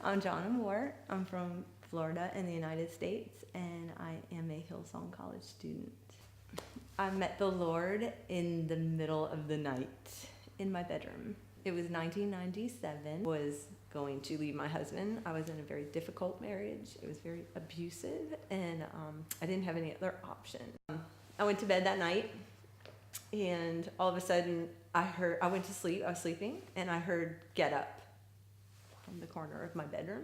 I'm Jonna Moore. I'm from Florida in the United States, and I am a Hillsong College student. I met the Lord in the middle of the night in my bedroom. It was 1997. Was going to leave my husband. I was in a very difficult marriage. It was very abusive, and I didn't have any other option. I went to bed that night, and all of a sudden I went to sleep. I was sleeping, and I heard "Get Up" from the corner of my bedroom.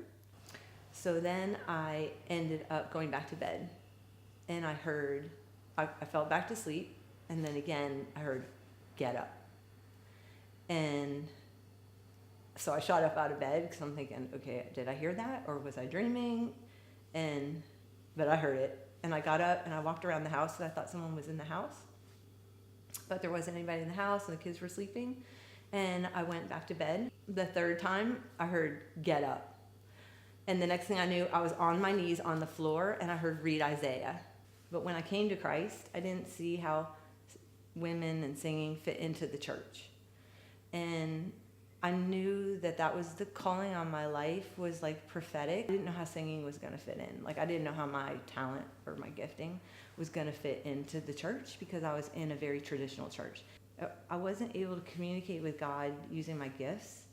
So then I ended up going back to bed, and I fell back to sleep, and then again I heard "Get Up." And so I shot up out of bed because I'm thinking, okay, did I hear that or was I dreaming? But I heard it, and I got up and I walked around the house because I thought someone was in the house, but there wasn't anybody in the house and the kids were sleeping. And I went back to bed. The third time I heard "Get Up," and the next thing I knew, I was on my knees on the floor and I heard "Read Isaiah." But when I came to Christ, I didn't see how women and singing fit into the church. And I knew that was the calling on my life, was like prophetic. I didn't know how singing was going to fit in. Like, I didn't know how my talent or my gifting was going to fit into the church because I was in a very traditional church. I wasn't able to communicate with God using my gifts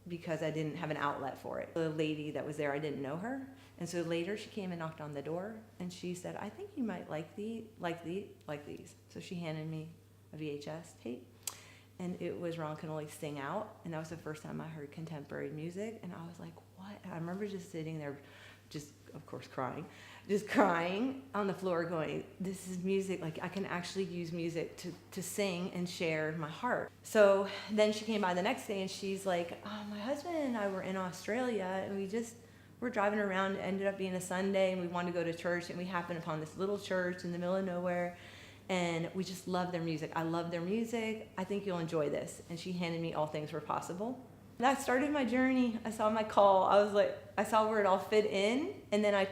because I didn't have an outlet for it. The lady that was there, I didn't know her. And so later she came and knocked on the door and she said, "I think you might like these. So she handed me a VHS tape. And it was Ron Can Only Sing Out. And that was the first time I heard contemporary music. And I was like, what? And I remember just sitting there, of course, crying on the floor going, this is music. Like, I can actually use music to sing and share my heart. So then she came by the next day and she's like, oh, my husband and I were in Australia and we're driving around. It ended up being a Sunday and we wanted to go to church. And we happened upon this little church in the middle of nowhere. And we just love their music. I love their music. I think you'll enjoy this. And she handed me All Things Were Possible. That started my journey. I saw my call. I saw where it all fit in. And then I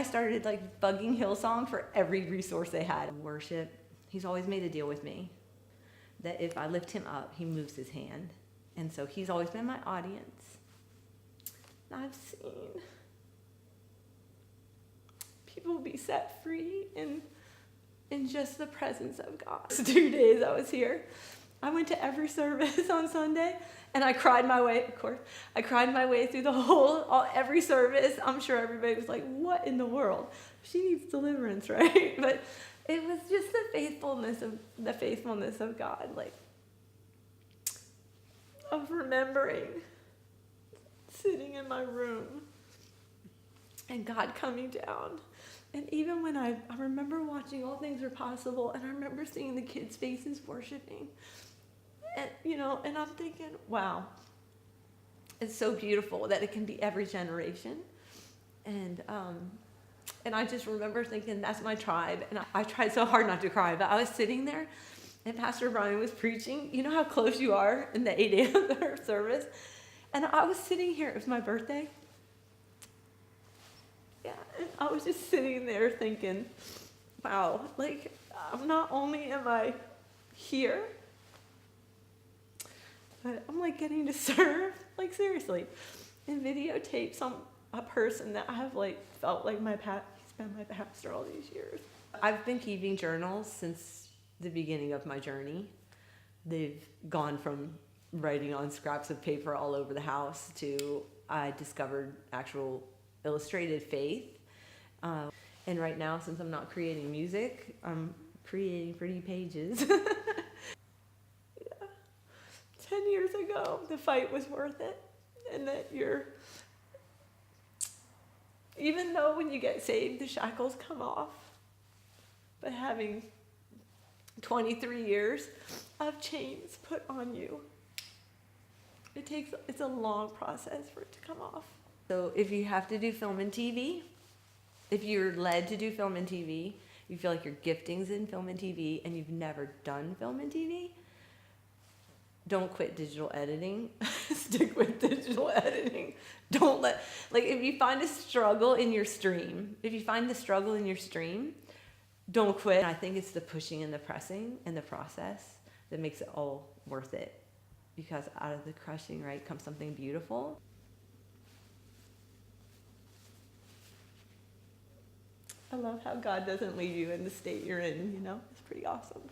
started like bugging Hillsong for every resource they had. Worship. He's always made a deal with me that if I lift him up, he moves his hand. And so he's always been my audience. And I've seen people be set free in just the presence of God. 2 days I was here. I went to every service on Sunday, and I cried my way, of course. I cried my way through every service. I'm sure everybody was like, what in the world? She needs deliverance, right? But it was just the faithfulness of God, like, of remembering sitting in my room and God coming down. And even when I remember watching All Things Were Possible, and I remember seeing the kids' faces worshiping, and and I'm thinking, wow, it's so beautiful that it can be every generation. And I just remember thinking, that's my tribe. And I tried so hard not to cry, but I was sitting there, and Pastor Brian was preaching. You know how close you are in the 8 a.m. service? And I was sitting here. It was my birthday. Yeah, and I was just sitting there thinking, wow, like, not only am I here, but I'm like getting to serve, like, seriously, and videotape a person that I have like felt like he's been my pastor all these years. I've been keeping journals since the beginning of my journey. They've gone from writing on scraps of paper all over the house to I discovered actual illustrated faith. And right now, since I'm not creating music, I'm creating pretty pages. Yeah. 10 years ago, the fight was worth it. And that even though when you get saved, the shackles come off, but having 23 years of chains put on you, it's a long process for it to come off. So if you have to do film and TV, if you're led to do film and TV, you feel like your gifting's in film and TV and you've never done film and TV, don't quit digital editing. Stick with digital editing. If you find a struggle in your stream, don't quit. I think it's the pushing and the pressing and the process that makes it all worth it. Because out of the crushing, right, comes something beautiful. I love how God doesn't leave you in the state you're in, you know? It's pretty awesome.